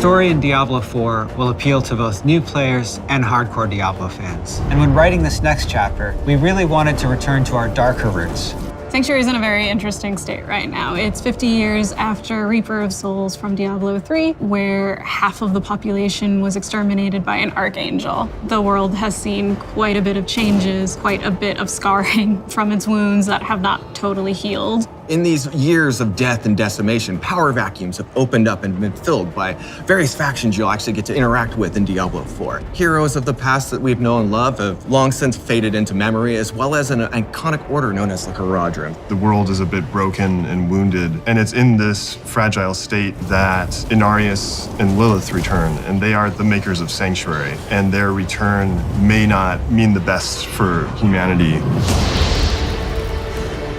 story in Diablo 4 will appeal to both new players and hardcore Diablo fans. And when writing this next chapter, we really wanted to return to our darker roots. Sanctuary is in a very interesting state right now. It's 50 years after Reaper of Souls from Diablo 3, where half of the population was exterminated by an archangel. The world has seen quite a bit of changes, quite a bit of scarring from its wounds that have not totally healed. In these years of death and decimation, power vacuums have opened up and been filled by various factions you'll actually get to interact with in Diablo 4. Heroes of the past that we've known and loved have long since faded into memory, as well as an iconic order known as the Haradrim. The world is a bit broken and wounded, and it's in this fragile state that Inarius and Lilith return, and they are the makers of Sanctuary, and their return may not mean the best for humanity.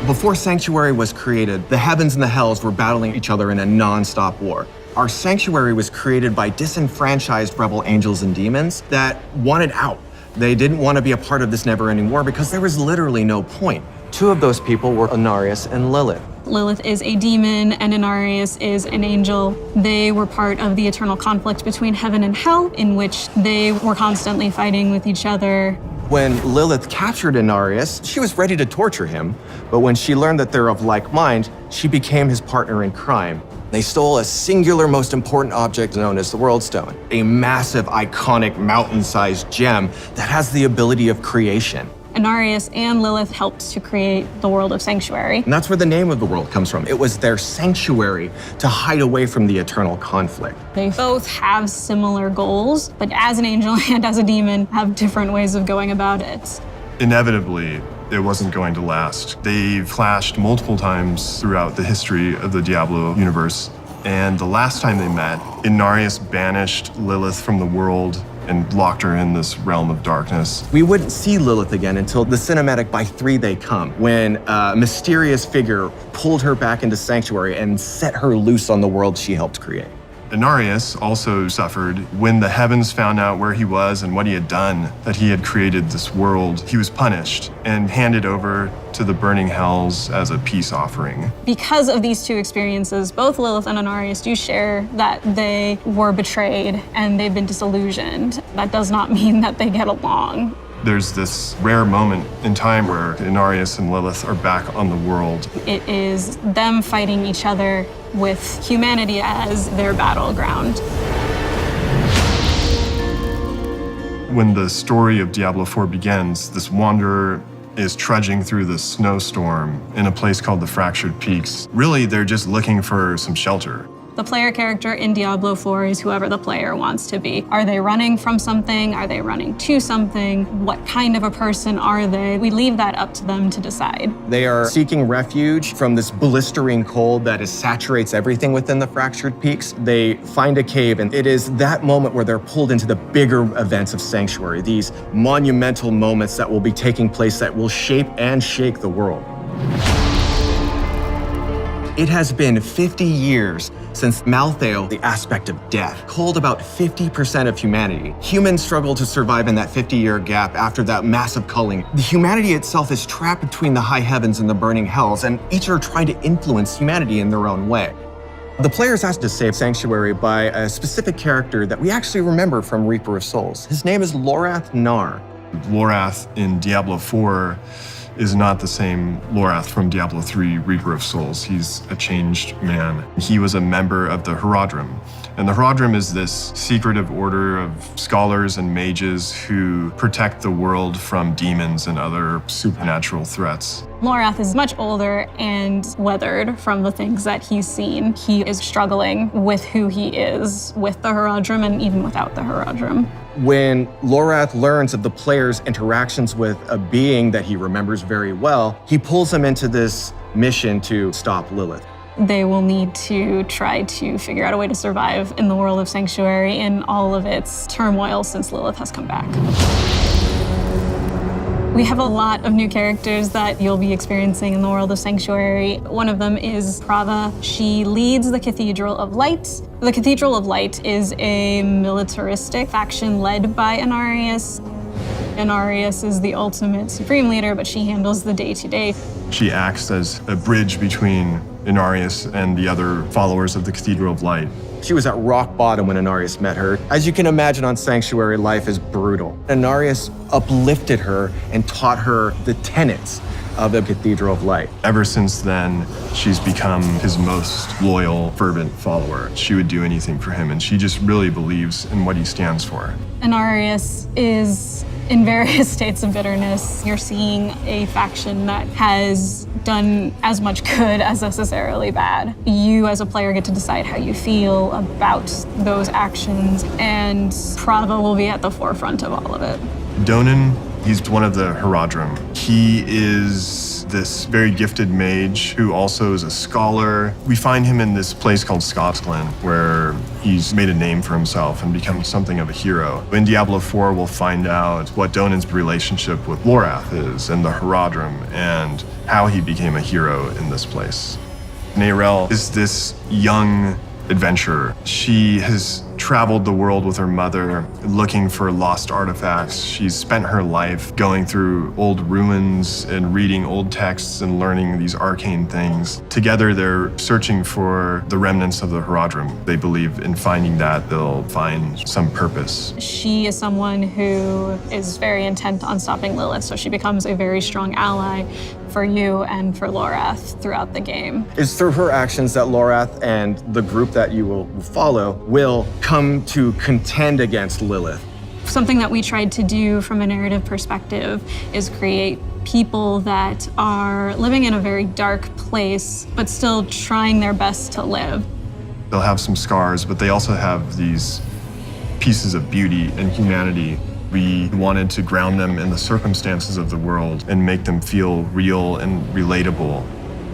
Before Sanctuary was created, the heavens and the hells were battling each other in a non-stop war. Our Sanctuary was created by disenfranchised rebel angels and demons that wanted out. They didn't want to be a part of this never-ending war because there was literally no point. Two of those people were Inarius and Lilith. Lilith is a demon and Inarius is an angel. They were part of the eternal conflict between heaven and hell, in which they were constantly fighting with each other. When Lilith captured Inarius, she was ready to torture him, but when she learned that they're of like mind, she became his partner in crime. They stole a singular, most important object known as the World Stone, a massive, iconic, mountain-sized gem that has the ability of creation. Inarius and Lilith helped to create the world of Sanctuary. And that's where the name of the world comes from. It was their sanctuary to hide away from the eternal conflict. They both have similar goals, but as an angel and as a demon, have different ways of going about it. Inevitably, it wasn't going to last. They've clashed multiple times throughout the history of the Diablo universe, and the last time they met, Inarius banished Lilith from the world and locked her in this realm of darkness. We wouldn't see Lilith again until the cinematic By Three They Come, when a mysterious figure pulled her back into Sanctuary and set her loose on the world she helped create. Inarius also suffered when the heavens found out where he was and what he had done, that he had created this world. He was punished and handed over to the burning hells as a peace offering. Because of these two experiences, both Lilith and Inarius do share that they were betrayed and they've been disillusioned. That does not mean that they get along. There's this rare moment in time where Inarius and Lilith are back on the world. It is them fighting each other with humanity as their battleground. When the story of Diablo 4 begins, this wanderer is trudging through the snowstorm in a place called the Fractured Peaks. Really, they're just looking for some shelter. The player character in Diablo 4 is whoever the player wants to be. Are they running from something? Are they running to something? What kind of a person are they? We leave that up to them to decide. They are seeking refuge from this blistering cold that saturates everything within the Fractured Peaks. They find a cave, and it is that moment where they're pulled into the bigger events of Sanctuary, these monumental moments that will be taking place that will shape and shake the world. It has been 50 years since Malthael, the aspect of death, culled about 50% of humanity. Humans struggle to survive in that 50-year gap after that massive culling. The humanity itself is trapped between the high heavens and the burning hells, and each are trying to influence humanity in their own way. The player's asked to save Sanctuary by a specific character that we actually remember from Reaper of Souls. His name is Lorath Nar. Lorath in Diablo 4 is not the same Lorath from Diablo 3, Reaper of Souls. He's a changed man. He was a member of the Haradrim. And the Haradrim is this secretive order of scholars and mages who protect the world from demons and other supernatural threats. Lorath is much older and weathered from the things that he's seen. He is struggling with who he is with the Haradrim and even without the Haradrim. When Lorath learns of the player's interactions with a being that he remembers very well, he pulls him into this mission to stop Lilith. They will need to try to figure out a way to survive in the world of Sanctuary in all of its turmoil since Lilith has come back. We have a lot of new characters that you'll be experiencing in the world of Sanctuary. One of them is Prava. She leads the Cathedral of Light. The Cathedral of Light is a militaristic faction led by Inarius. Inarius is the ultimate supreme leader, but she handles the day-to-day. She acts as a bridge between Inarius and the other followers of the Cathedral of Light. She was at rock bottom when Inarius met her. As you can imagine, on Sanctuary, life is brutal. Inarius uplifted her and taught her the tenets of the Cathedral of Light. Ever since then, she's become his most loyal, fervent follower. She would do anything for him, and she just really believes in what he stands for. Inarius is in various states of bitterness. You're seeing a faction that has done as much good as necessarily bad. You as a player get to decide how you feel about those actions, and Prava will be at the forefront of all of it. Donan, he's one of the Herodrim. He is this very gifted mage who also is a scholar. We find him in this place called Scotland, where he's made a name for himself and become something of a hero. In Diablo 4, we'll find out what Donan's relationship with Lorath is and the Herodrim and how he became a hero in this place. Neyrelle is this young adventurer. She has traveled the world with her mother looking for lost artifacts. She's spent her life going through old ruins and reading old texts and learning these arcane things. Together, they're searching for the remnants of the Herodrim. They believe in finding that they'll find some purpose. She is someone who is very intent on stopping Lilith, so she becomes a very strong ally for you and for Lorath throughout the game. It's through her actions that Lorath and the group that you will follow will come to contend against Lilith. Something that we tried to do from a narrative perspective is create people that are living in a very dark place, but still trying their best to live. They'll have some scars, but they also have these pieces of beauty and humanity. We wanted to ground them in the circumstances of the world and make them feel real and relatable.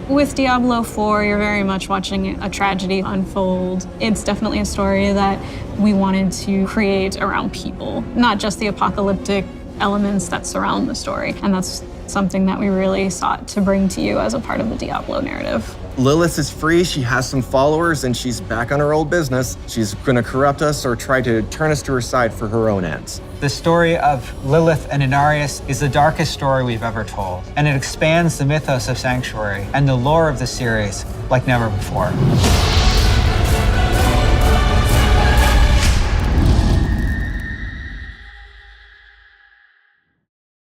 With Diablo 4, you're very much watching a tragedy unfold. It's definitely a story that we wanted to create around people, not just the apocalyptic elements that surround the story. And that's something that we really sought to bring to you as a part of the Diablo narrative. Lilith is free, she has some followers, and she's back on her old business. She's gonna corrupt us or try to turn us to her side for her own ends. The story of Lilith and Inarius is the darkest story we've ever told, and it expands the mythos of Sanctuary and the lore of the series like never before.